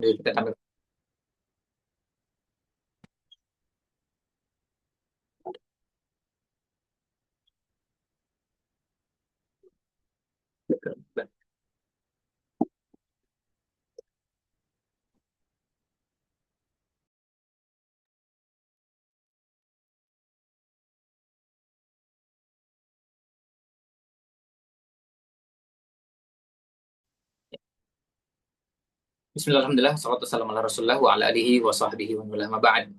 diri kita tampil. Bismillahirrahmanirrahim. Salatu wassalamu ala Rasulullah wa ala alihi wa sahbihi wa ma ba'd.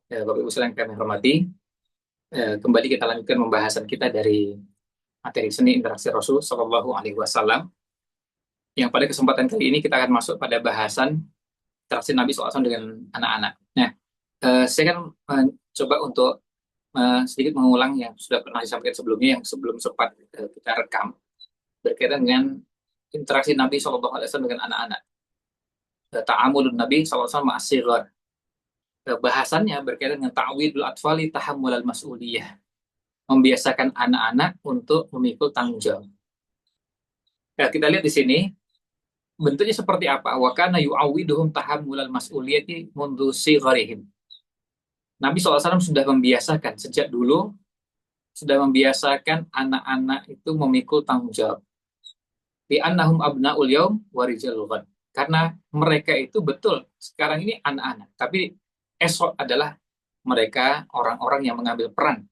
Bapak Ibu sekalian kami hormati, kembali kita lanjutkan pembahasan kita dari materi seni interaksi Rasul Shallallahu Alaihi Wasallam. Yang pada kesempatan kali ini kita akan masuk pada bahasan interaksi Nabi SAW dengan anak-anak. Nah, saya akan mencoba untuk sedikit mengulang yang sudah pernah disampaikan sebelumnya, yang sebelum sempat kita rekam, berkaitan dengan interaksi Nabi Shallallahu Alaihi Wasallam dengan anak-anak. Ta'amulun Nabi SAW ma'asyighar. Bahasannya berkaitan dengan ta'widul atfali tahammulal mas'uliyah. Membiasakan anak-anak untuk memikul tanggung jawab. Nah, kita lihat di sini bentuknya seperti apa. Wa kana yu'awwiduhum tahammulal mas'uliyati mundu sigharihim. Nabi SAW sudah membiasakan sejak dulu, sudah membiasakan anak-anak itu memikul tanggung jawab. Bi annahum abna'ul yaum wa rijalul ghad. Karena mereka itu betul sekarang ini anak-anak, tapi esok adalah mereka orang-orang yang mengambil peran,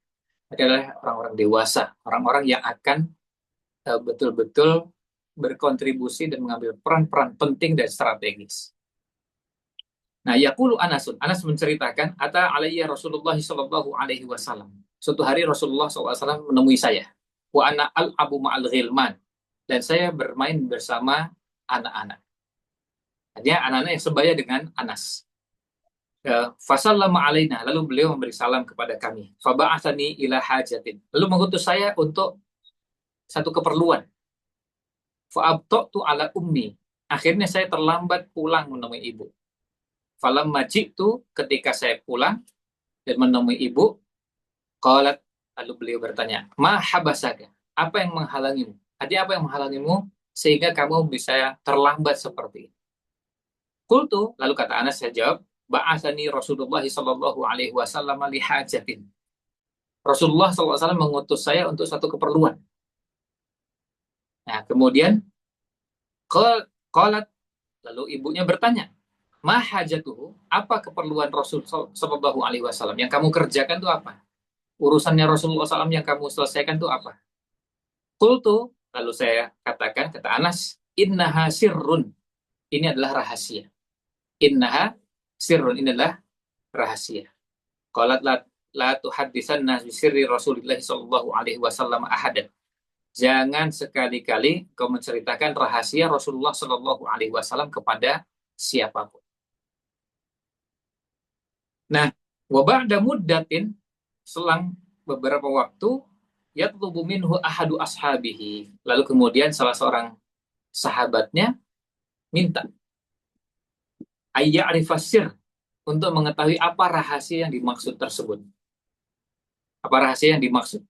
adalah orang-orang dewasa, orang-orang yang akan betul-betul berkontribusi dan mengambil peran-peran penting dan strategis. Nah, yaqulu Anasun, Anas menceritakan, ata alayya Rasulullah sallallahu alaihi wasallam. Suatu hari Rasulullah SAW menemui saya, wa ana al-abu ma'al ghilman, dan saya bermain bersama anak-anak. Artinya anak-anak yang sebaya dengan Anas. Fasallama alaina, lalu beliau memberi salam kepada kami. Faba'atsani ila hajatin, lalu mengutus saya untuk satu keperluan. Fa'abta'tu ala ummi, akhirnya saya terlambat pulang menemui ibu. Falamma ji'tu, ketika saya pulang dan menemui ibu, qalat, lalu beliau bertanya, ma habasaka, apa yang menghalangimu? Artinya apa yang menghalangimu sehingga kamu bisa terlambat seperti ini? Qultu, lalu kata Anas, saya jawab, ba'atsani Rasulullah sallallahu alaihi wasallam li hajatin. Rasulullah SAW mengutus saya untuk satu keperluan. Nah, kemudian qalat, lalu ibunya bertanya, ma hajatuhu, apa keperluan Rasul sallallahu alaihi wasallam yang kamu kerjakan itu apa? Urusannya Rasulullah SAW yang kamu selesaikan itu apa? Qultu, lalu saya katakan, kata Anas, innaha sirrun, ini adalah rahasia. Innaha sirrun, ini adalah rahasia. Qalat la tuhaddisanna bi sirri Rasulillah sallallahu alaihi wasallam ahadan. Jangan sekali-kali kau menceritakan rahasia Rasulullah sallallahu alaihi wasallam kepada siapapun. Nah, wa ba'da muddatin, selang beberapa waktu, yatlubu minhu ahadu ashabihi. Lalu kemudian salah seorang sahabatnya minta ayya'rifasir, untuk mengetahui apa rahasia yang dimaksud tersebut. Apa rahasia yang dimaksud?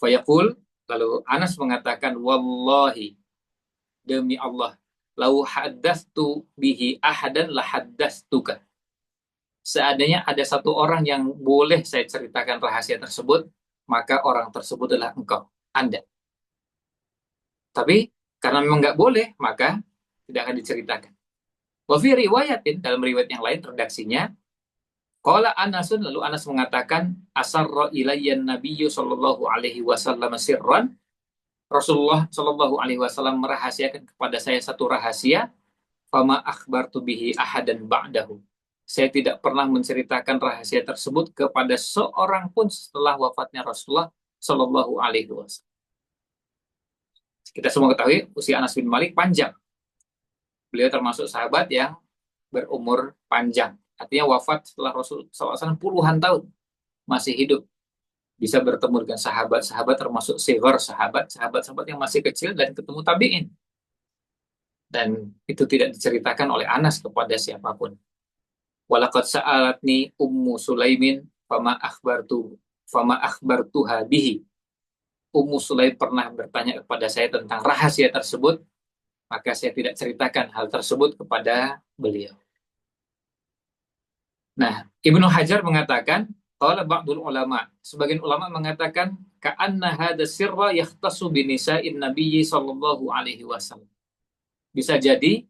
Fayaqul, lalu Anas mengatakan, wallahi, demi Allah, lau haddastu bihi ahadan la haddastuka. Seandainya ada satu orang yang boleh saya ceritakan rahasia tersebut, maka orang tersebut adalah engkau, Anda. Tapi karena memang nggak boleh, maka tidak akan diceritakan. Wa fi riwayatin, dalam riwayat yang lain redaksinya, qala Anasun, lalu Anas mengatakan, asarra ilayyan nabiyyu sallallahu alaihi wasallam sirran, Rasulullah sallallahu alaihi wasallam merahasiakan kepada saya satu rahasia, fama akhbartu bihi ahadan ba'dahu. Saya tidak pernah menceritakan rahasia tersebut kepada seorang pun setelah wafatnya Rasulullah sallallahu alaihi wasallam. Kita semua ketahui usia Anas bin Malik panjang. Beliau termasuk sahabat yang berumur panjang. Artinya wafat setelah Rasul SAW puluhan tahun. Masih hidup. Bisa bertemu dengan sahabat-sahabat termasuk sighar sahabat-sahabat yang masih kecil dan ketemu tabi'in. Dan itu tidak diceritakan oleh Anas kepada siapapun. Walaqad sa'alatni Ummu Sulaimin fama akhbartuha bihi. Ummu Sulaim pernah bertanya kepada saya tentang rahasia tersebut, maka saya tidak ceritakan hal tersebut kepada beliau. Nah, Ibnu Hajar mengatakan, qala ba'dul ulama, sebagian ulama mengatakan ka'anna hadha sirra yahtassu bi nisa'in nabiyyi sallallahu alaihi wasallam. Bisa jadi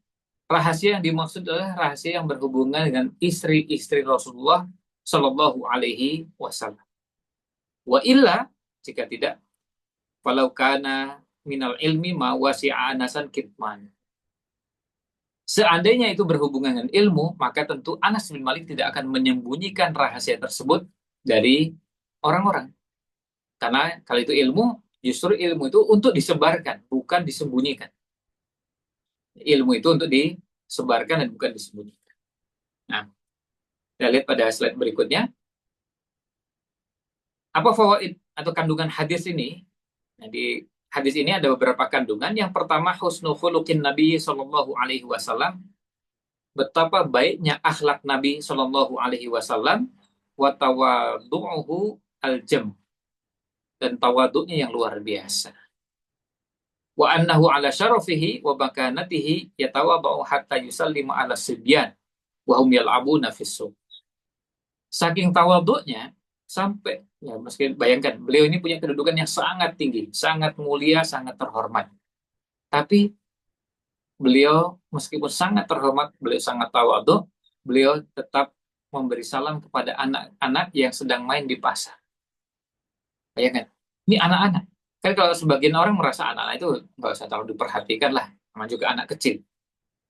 rahasia yang dimaksud adalah rahasia yang berhubungan dengan istri-istri Rasulullah sallallahu alaihi wasallam. Wa illa, jika tidak, falau kana minal ilmi ma wasi'a anasan kitman. Seandainya itu berhubungan dengan ilmu, maka tentu Anas bin Malik tidak akan menyembunyikan rahasia tersebut dari orang-orang. Karena kalau itu ilmu, justru ilmu itu untuk disebarkan, bukan disembunyikan. Ilmu itu untuk disebarkan dan bukan disembunyikan. Nah, kita lihat pada slide berikutnya. Apa fawaid atau kandungan hadis ini? Nah, di hadis ini ada beberapa kandungan. Yang pertama, husnul khuluqin Nabi Shallallahu Alaihi Wasallam, betapa baiknya akhlak Nabi Shallallahu Alaihi Wasallam, wa tawadu'uhu al-jam, dan tawaduknya yang luar biasa. Wa annahu ala syarafihi wa makanatihi yatawadau hatta yusallimu ala sibyan wa hum yal'abuna fis-suq. Saking tawaduknya sampai, ya meski bayangkan beliau ini punya kedudukan yang sangat tinggi, sangat mulia, sangat terhormat. Tapi beliau meskipun sangat terhormat, beliau sangat tawaduk, beliau tetap memberi salam kepada anak-anak yang sedang main di pasar. Bayangkan, ini anak-anak. Kan kalau sebagian orang merasa anak-anak itu nggak usah terlalu diperhatikan lah, sama juga anak kecil.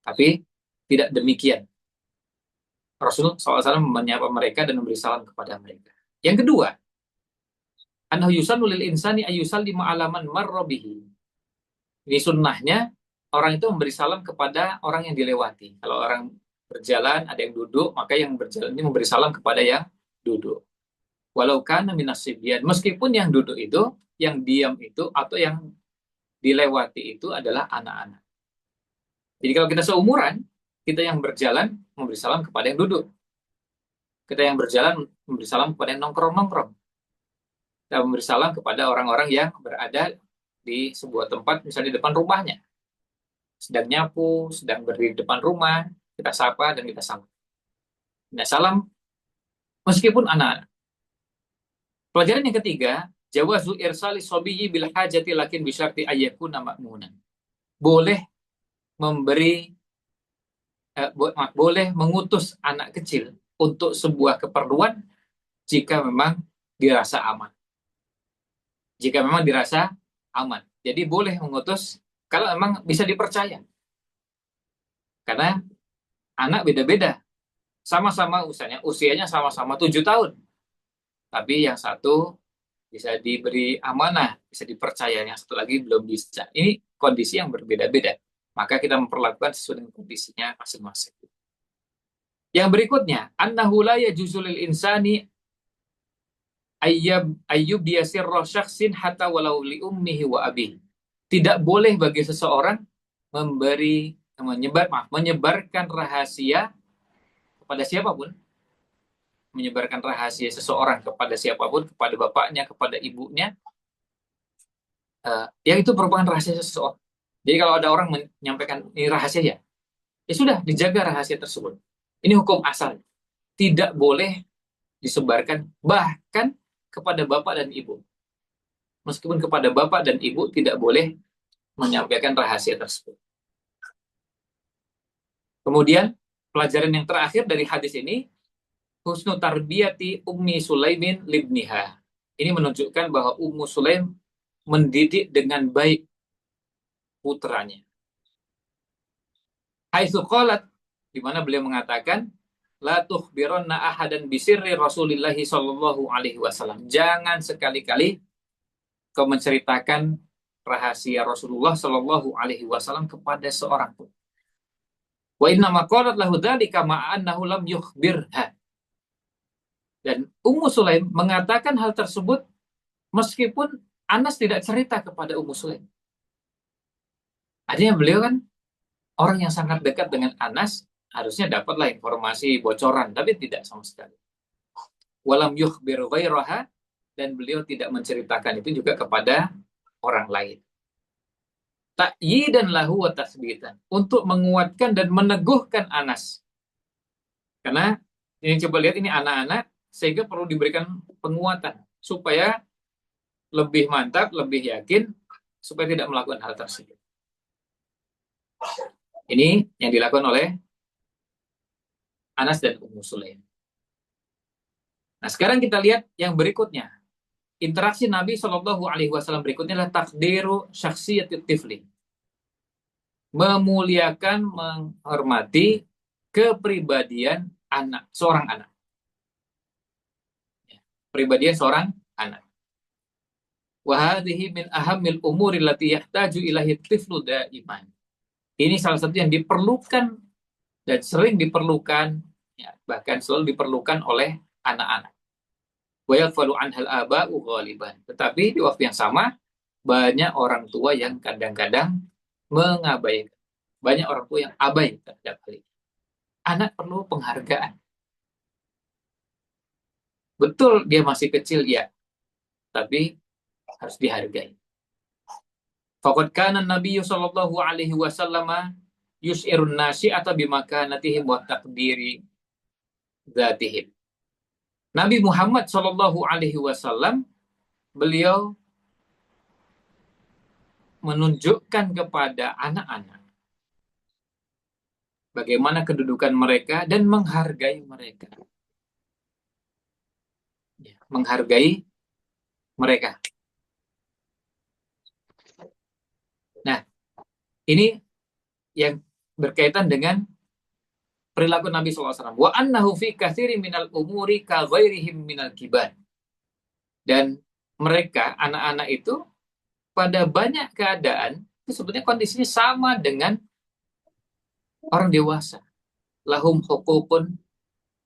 Tapi tidak demikian. Rasul SAW menyapa mereka dan memberi salam kepada mereka. Yang kedua, annahu yusannu lil insani ayyusallima ala man marra bihi. Ini sunnahnya orang itu memberi salam kepada orang yang dilewati. Kalau orang berjalan, ada yang duduk, maka yang berjalan ini memberi salam kepada yang duduk. Walau kana minas sibyan, meskipun yang duduk itu, yang diam itu, atau yang dilewati itu adalah anak-anak. Jadi kalau kita seumuran, kita yang berjalan memberi salam kepada yang duduk. Kita yang berjalan memberi salam kepada yang nongkrong-nongkrong. Kita memberi salam kepada orang-orang yang berada di sebuah tempat, misalnya di depan rumahnya. Sedang nyapu, sedang berdiri di depan rumah, kita sapa dan kita salam. Nah, salam meskipun anak-anak. Pelajaran yang ketiga, jawazu irsali sobiyyi bil hajati lakin bisyarti ayyakuna ma'munan. Boleh memberi boleh mengutus anak kecil untuk sebuah keperluan jika memang dirasa aman. Jika memang dirasa aman. Jadi boleh mengutus kalau memang bisa dipercaya. Karena anak beda-beda. Sama-sama usianya sama-sama 7 tahun. Tapi yang satu bisa diberi amanah, bisa dipercaya, yang satu lagi belum bisa. Ini kondisi yang berbeda-beda. Maka kita memperlakukan sesuai dengan kondisinya masing-masing. Yang berikutnya, annahu la yajuzu lil insani ayyub yasirra syakhsin hatta walau li ummihi wa abihi. Tidak boleh bagi seseorang menyebarkan rahasia kepada siapapun, menyebarkan rahasia seseorang kepada siapapun, kepada bapaknya, kepada ibunya, yang itu merupakan rahasia seseorang. Jadi kalau ada orang menyampaikan ini rahasia ya sudah dijaga rahasia tersebut. Ini hukum asal. Tidak boleh disebarkan bahkan kepada bapak dan ibu. Meskipun kepada bapak dan ibu tidak boleh menyampaikan rahasia tersebut. Kemudian pelajaran yang terakhir dari hadis ini, husnu tarbiyati Ummi Sulaimin libniha. Ini menunjukkan bahwa Ummu Sulaim mendidik dengan baik putranya. Haitsu qalat, di mana beliau mengatakan, la tukhbiranna ahadan bisirri Rasulillah sallallahu alaihi wasallam. Jangan sekali-kali kau menceritakan rahasia Rasulullah sallallahu alaihi wasallam kepada seorang pun. Wa inna ma qalat lahu dzalika ma'annahu lam yukhbirha. Dan Ummu Sulaim mengatakan hal tersebut meskipun Anas tidak cerita kepada Ummu Sulaim. Artinya beliau kan orang yang sangat dekat dengan Anas, harusnya dapatlah informasi bocoran, tapi tidak sama sekali. Walam yukhbir ghairaha, dan beliau tidak menceritakan itu juga kepada orang lain. Ta'yidan lahu wa tasbitan, untuk menguatkan dan meneguhkan Anas. Karena Ini coba lihat, ini anak-anak, sehingga perlu diberikan penguatan supaya lebih mantap, lebih yakin, supaya tidak melakukan hal tersebut. Ini yang dilakukan oleh Anas dan Ummu Sulaim. Nah, sekarang kita lihat yang berikutnya. Interaksi Nabi Shallallahu Alaihi Wasallam berikutnya adalah takdiru syakhsiyatit tifli, memuliakan, menghormati kepribadian anak, seorang anak. Pribadian seorang anak. Wahadihi min ahamil umuri lati yahtaju ilahi tiflu daiman. Ini salah satu yang diperlukan dan sering diperlukan, ya, bahkan selalu diperlukan oleh anak-anak. Wa yaghfalu anhal aba'u ghaliban. Tetapi di waktu yang sama, banyak orang tua yang kadang-kadang mengabaikan. Banyak orang tua yang abai terhadap hal ini. Anak perlu penghargaan. Betul dia masih kecil, ya, tapi harus dihargai. Faqad kana Nabi sallallahu alaihi wasallam yus'irun nasi'ata bimakanatihim wa taqdiri dzatihim. Nabi Muhammad sallallahu alaihi wasallam, beliau menunjukkan kepada anak-anak bagaimana kedudukan mereka dan menghargai mereka. Ya, menghargai mereka. Nah, ini yang berkaitan dengan perilaku Nabi SAW. Wa annahu fi katsiri minal umuri ka ghairihim minal kibar. Dan mereka, anak-anak itu, pada banyak keadaan, itu sebetulnya kondisinya sama dengan orang dewasa. Lahum hukukun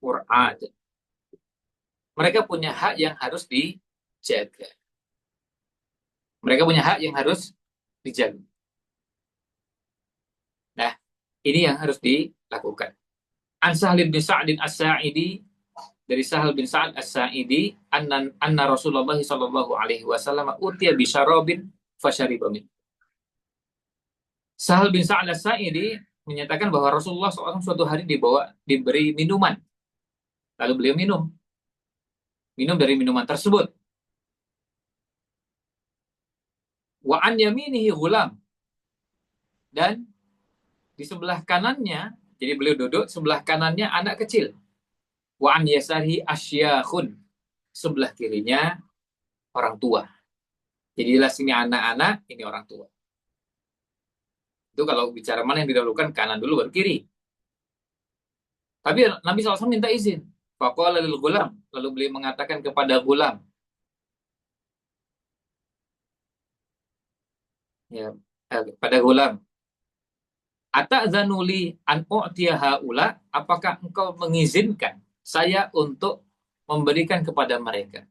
mur'ad. Mereka punya hak yang harus dijaga. Mereka punya hak yang harus dijaga. Nah, ini yang harus dilakukan. An Sahal bin Sa'din As-Sa'idi, dari Sahal bin Sa'ad As-Sa'idi, anna Rasulullah sallallahu alaihi wasallam utiya bi syarabin fasyariba min. Sahal bin Sa'ad As-Sa'idi menyatakan bahwa Rasulullah SAW suatu hari diberi minuman. Lalu beliau minum dari minuman tersebut. Wa an yaminihi ghulam. Dan di sebelah kanannya, jadi beliau duduk, sebelah kanannya anak kecil. Wa an yasarihi asyakhun. Sebelah kirinya orang tua. Jadi jelas ini anak-anak, ini orang tua. Itu kalau bicara mana yang didahulukan, kanan dulu baru kiri. Tapi Nabi SAW minta izin. Faqala lil ghulam. Lalu beliau mengatakan kepada ghulam. Ya, pada ghulam. Ata'zanuli an u'tiya haula, apakah engkau mengizinkan saya untuk memberikan kepada mereka?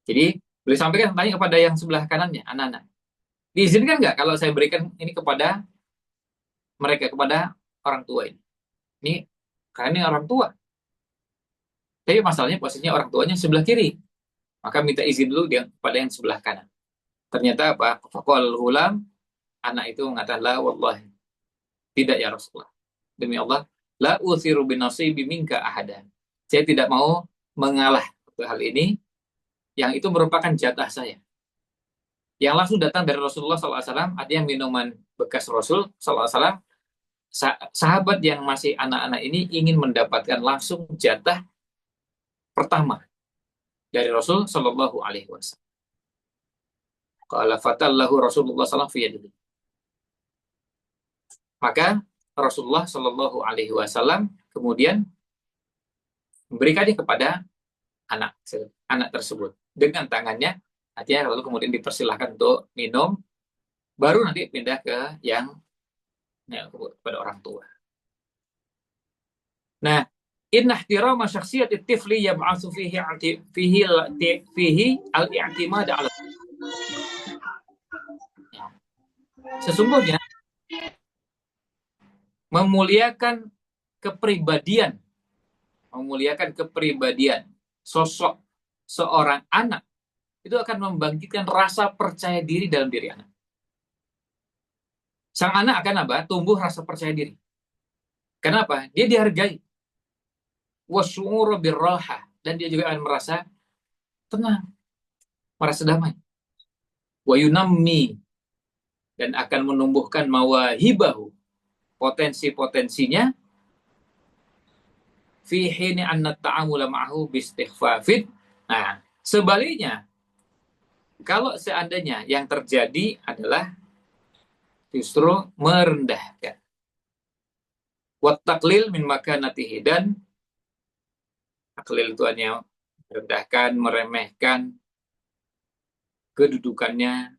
Jadi beliau sampaikan tanya kepada yang sebelah kanannya, anak-anak. Diizinkan nggak kalau saya berikan ini kepada mereka, kepada orang tua ini? Ini karena ini orang tua. Tapi masalahnya posisinya orang tuanya sebelah kiri. Maka minta izin dulu dia kepada yang sebelah kanan. Ternyata apa? Faqal ghulam, anak itu mengatakan, la wallahi, tidak ya Rasulullah. Demi Allah, la uthiru binasibi minka ahada. Saya tidak mau mengalah untuk hal ini, yang itu merupakan jatah saya. Yang langsung datang dari Rasulullah SAW, artinya minuman bekas Rasul SAW, sahabat yang masih anak-anak ini ingin mendapatkan langsung jatah pertama dari Rasul Shallallahu Alaihi Wasallam. Qala fatallahu Rasulullah SAW fi yadihi. Maka Rasulullah Shallallahu Alaihi Wasallam kemudian memberikannya kepada anak tersebut dengan tangannya, artinya lalu kemudian dipersilahkan untuk minum, baru nanti pindah ke yang kepada orang tua. Nah, inna ihtirama syakhsiyati tifli yab'atsu fihi al-i'timad 'ala. Sesungguhnya memuliakan kepribadian sosok seorang anak itu akan membangkitkan rasa percaya diri dalam diri anak. Sang anak akan apa? Tumbuh rasa percaya diri. Kenapa? Dia dihargai. wasyu'ura birrahah, dan dia juga akan merasa tenang, merasa damai. Wa yunammi, dan akan menumbuhkan mawahibahu, potensi-potensinya, fi hini anna ta'amula ma'ahu bistighfafin. Nah, sebaliknya, kalau seandainya yang terjadi adalah justru merendahkan. Wa taqlil min makanatihi, dan taklil itu hanya merendahkan, meremehkan kedudukannya.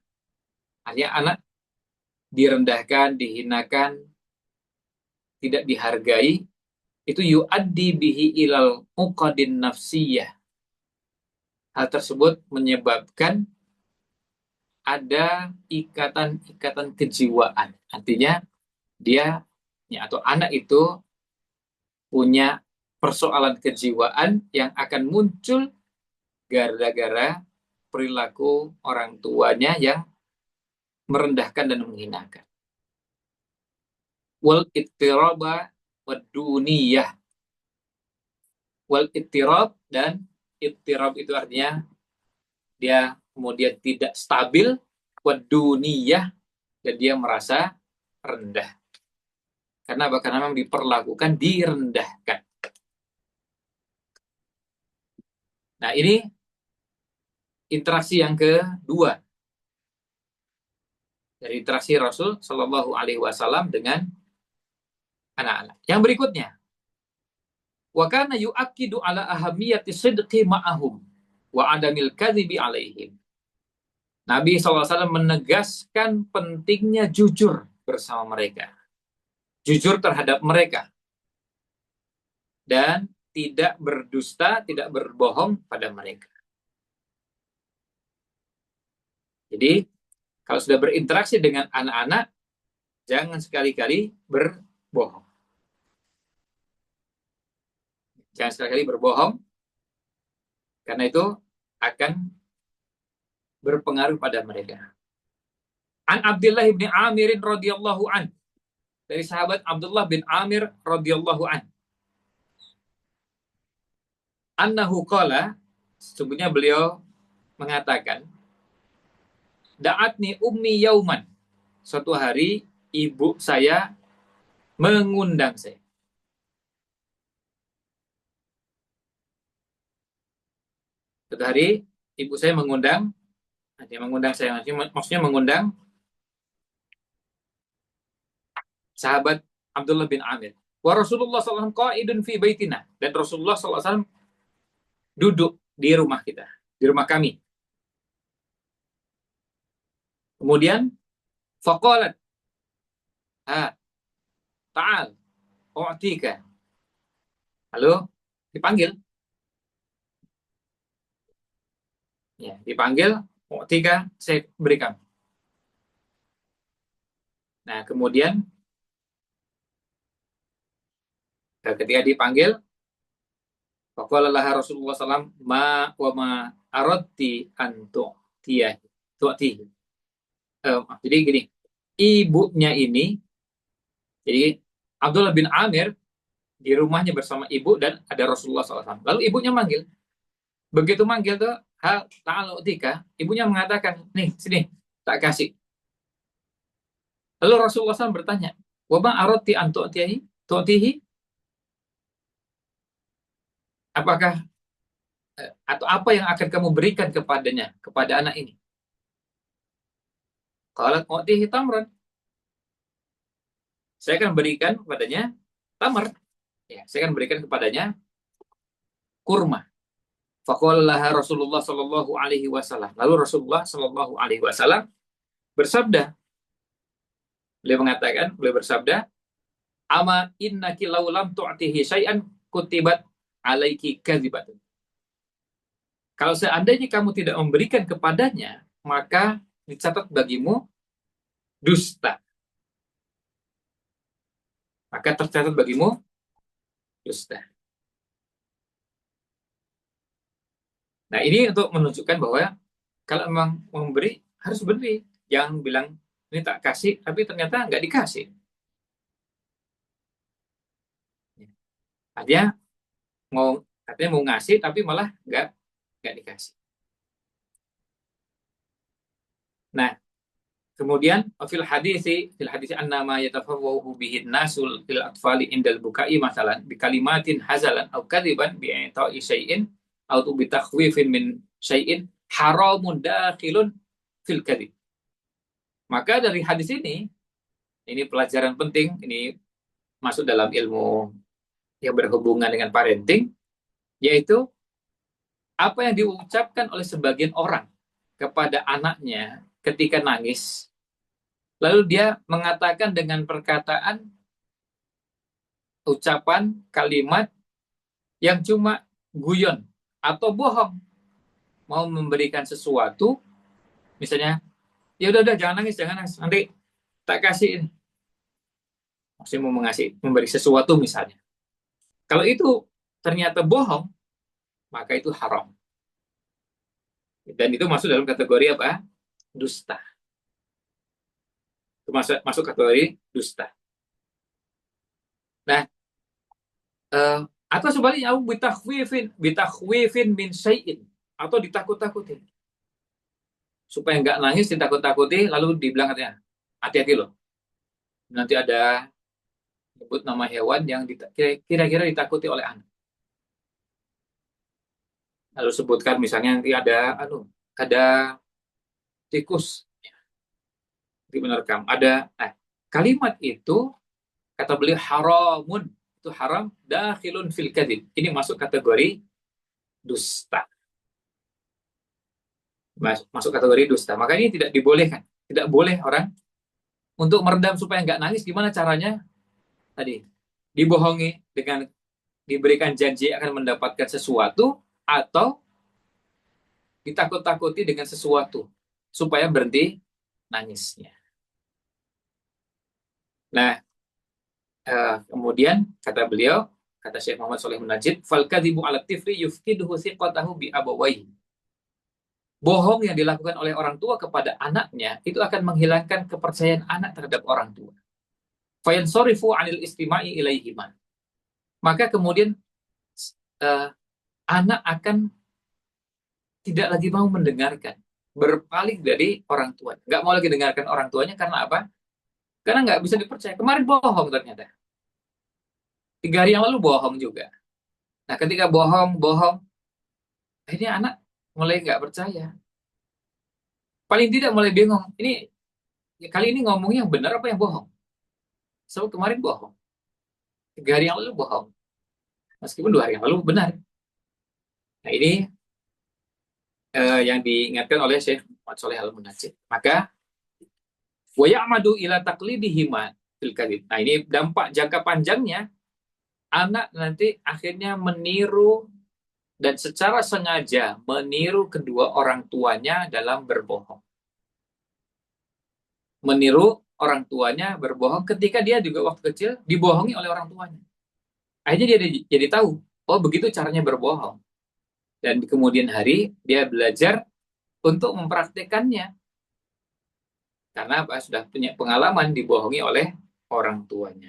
Hanya anak direndahkan, dihinakan, tidak dihargai, itu yu'addi bihi ilal uqadin nafsiyah. Hal tersebut menyebabkan ada ikatan-ikatan kejiwaan. Artinya dia atau anak itu punya persoalan kejiwaan yang akan muncul gara-gara perilaku orang tuanya yang merendahkan dan menghinakan. Wal ittiraba wad duniyah. Wal ittirab, dan ittirab itu artinya dia kemudian tidak stabil, wad duniyah, dan dia merasa rendah. Karena apa? Karena memang diperlakukan, direndahkan. Nah, ini interaksi yang kedua dari interaksi Rasul Shallallahu Alaihi Wasallam dengan anak-anak. Yang berikutnya, wa kana yu'akkidu ala ahamiyati sidqi ma'ahum wa adamil kadhibi alaihim. Nabi SAW menegaskan pentingnya jujur bersama mereka, jujur terhadap mereka, dan tidak berdusta, tidak berbohong pada mereka. Jadi, kalau sudah berinteraksi dengan anak-anak, jangan sekali-kali berbohong. Jangan sekali-kali berbohong, karena itu akan berpengaruh pada mereka. An Abdullah bin Amir radhiyallahu an, dari sahabat Abdullah bin Amir radhiyallahu an, annahu qala, sesungguhnya beliau mengatakan, da'atni ummi yauman, suatu hari ibu saya mengundang saya. Suatu hari ibu saya mengundang, saya, maksudnya mengundang sahabat Abdullah bin Amir. Wa Rasulullah SAW qa'idun fi baitina, dan Rasulullah SAW duduk di rumah kita, di rumah kami. Kemudian faqalat, ta'al u'tika. Lalu dipanggil. Ya, dipanggil, u'tika, saya berikan. Nah, kemudian ketika dipanggil, faqala laha Rasulullah SAW, ma wa ma aradti an tu'tihi. Jadi gini, ibunya ini, jadi Abdullah bin Amir di rumahnya bersama ibu dan ada Rasulullah SAW. Lalu ibunya manggil. Begitu manggil tuh, hal ta'al u'tika, ibunya mengatakan, nih, sini, tak kasih. Lalu Rasulullah SAW bertanya, wa ma aradti an tu'tihi? Apakah atau apa yang akan kamu berikan kepadanya, kepada anak ini? Qalat u'tihi tamran. Saya akan berikan kepadanya tamar. Ya, saya akan berikan kepadanya kurma. Faqala Rasulullah sallallahu alaihi wasallam. Lalu Rasulullah sallallahu alaihi wasallam bersabda. Beliau bersabda, "Ama innaki law lam tu'tihi syai'an kutibat alaiki kadzibatun." Kalau seandainya kamu tidak memberikan kepadanya, maka dicatat bagimu dusta. Maka tercatat bagimu dusta. Nah, ini untuk menunjukkan bahwa kalau memang memberi, harus beri. Jangan bilang, ini tak kasih, tapi ternyata nggak dikasih. Artinya, mau katanya mau ngasih tapi malah nggak dikasih. Nah, kemudian fil hadisi annama yatafawwahu bihi nasul fil atfali indal bukai masalan bi kalimatin hazalan au kadiban bi ita'i syai'in au bi takhwifin min syai'in haramun dakhilun fil kadhib. Maka dari hadis ini pelajaran penting, ini masuk dalam ilmu yang berhubungan dengan parenting, yaitu apa yang diucapkan oleh sebagian orang kepada anaknya ketika nangis, lalu dia mengatakan dengan perkataan, ucapan, kalimat yang cuma guyon atau bohong, mau memberikan sesuatu, misalnya, ya udah jangan nangis, nanti tak kasih ini. Maksudnya mau memberi sesuatu misalnya. Kalau itu ternyata bohong, maka itu haram. Dan itu masuk dalam kategori apa? Dusta. Itu masuk kategori dusta. Nah, atau sebaliknya bitakhwifin min syai'in, atau ditakut-takutin. Supaya nggak nangis, ditakut-takuti, lalu dibilang katanya, hati-hati loh. Nanti ada sebut nama hewan yang kira-kira ditakuti oleh anak. Lalu sebutkan misalnya nanti ada tikus di menerkam. Kalimat itu kata beliau haramun, itu haram dakhilun fil kadzib. Ini masuk kategori dusta. Masuk kategori dusta. Maka ini tidak dibolehkan. Tidak boleh orang untuk meredam supaya nggak nangis. Gimana caranya? Tadi dibohongi dengan diberikan janji akan mendapatkan sesuatu, atau ditakut-takuti dengan sesuatu supaya berhenti nangisnya. Nah, kemudian kata beliau, kata Syekh Muhammad Shalih Munajjid, fal kadzibu 'ala tifli yufqiduhu thiqatahu bi abawayhi. Bohong yang dilakukan oleh orang tua kepada anaknya itu akan menghilangkan kepercayaan anak terhadap orang tua. Fayansarifu 'anil istima'i ilaihima. Maka kemudian anak akan tidak lagi mau mendengarkan, berpaling dari orang tua. Nggak mau lagi dengarkan orang tuanya karena apa? Karena nggak bisa dipercaya. Kemarin bohong ternyata. 3 hari yang lalu bohong juga. Nah, ketika bohong, akhirnya anak mulai nggak percaya. Paling tidak mulai bingung. Ini kali ini ngomongnya yang benar apa yang bohong? So, kemarin bohong. 3 hari yang lalu bohong. Meskipun 2 hari yang lalu benar. Nah, ini yang diingatkan oleh Syekh Muhammad Shalih Al-Munajjid. Maka wa ya'madu ila taqlidihima fil kadhib. Nah, ini dampak jangka panjangnya, anak nanti akhirnya meniru dan secara sengaja meniru kedua orang tuanya dalam berbohong. Meniru orang tuanya berbohong ketika dia juga waktu kecil dibohongi oleh orang tuanya. Akhirnya dia jadi tahu, oh begitu caranya berbohong. Dan di kemudian hari dia belajar untuk mempraktekannya. Karena apa? Sudah punya pengalaman dibohongi oleh orang tuanya.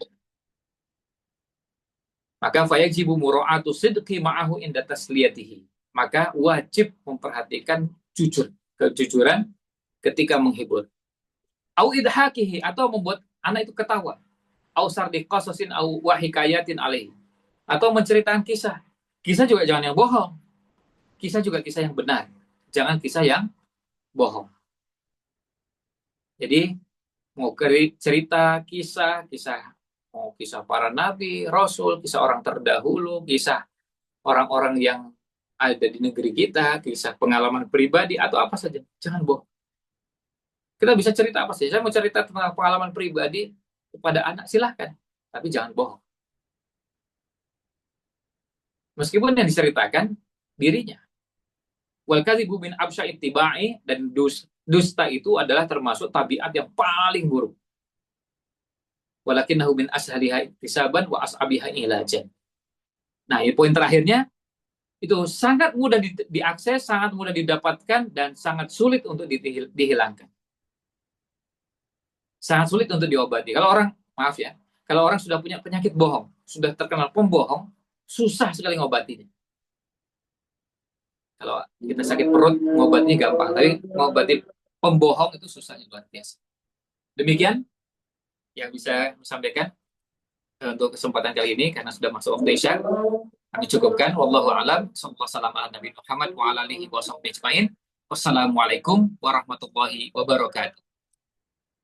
Maka fayajibu mura'atu sidqi ma'ahu inda tasliyatihi. Maka wajib memperhatikan kejujuran ketika menghibur. Au idhakihi, atau membuat anak itu ketawa. Au sardi qasasin au wahikayatin alaihi. Atau menceritakan kisah. Kisah juga jangan yang bohong. Kisah juga kisah yang benar. Jangan kisah yang bohong. Jadi mau cerita kisah mau kisah para nabi, rasul, kisah orang terdahulu, kisah orang-orang yang ada di negeri kita, kisah pengalaman pribadi atau apa saja, jangan bohong. Kita bisa cerita apa sih? Saya mau cerita tentang pengalaman pribadi kepada anak, silahkan, tapi jangan bohong. Meskipun yang diceritakan dirinya. Wal kadhibu min absya'i tibai, dan dusta itu adalah termasuk tabiat yang paling buruk. Walakinnahu min ashaliha iktisaban wa as'abiha ilajan. Nah, ini poin terakhirnya, itu sangat mudah diakses, sangat mudah didapatkan, dan sangat sulit untuk dihilangkan. Sangat sulit untuk diobati. Kalau orang, maaf ya, kalau orang sudah punya penyakit bohong, sudah terkenal pembohong, susah sekali ngobatinya. Kalau kita sakit perut, ngobatnya gampang. Tapi ngobati pembohong itu susahnya luar biasa. Demikian yang bisa saya sampaikan untuk kesempatan kali ini karena sudah masuk waktu Isya. Kami cukupkan. Wallahu a'lam. Sallallahu ala Nabi Muhammad wa ala alihi wa sahbihi ajmain. Wassalamualaikum warahmatullahi wabarakatuh.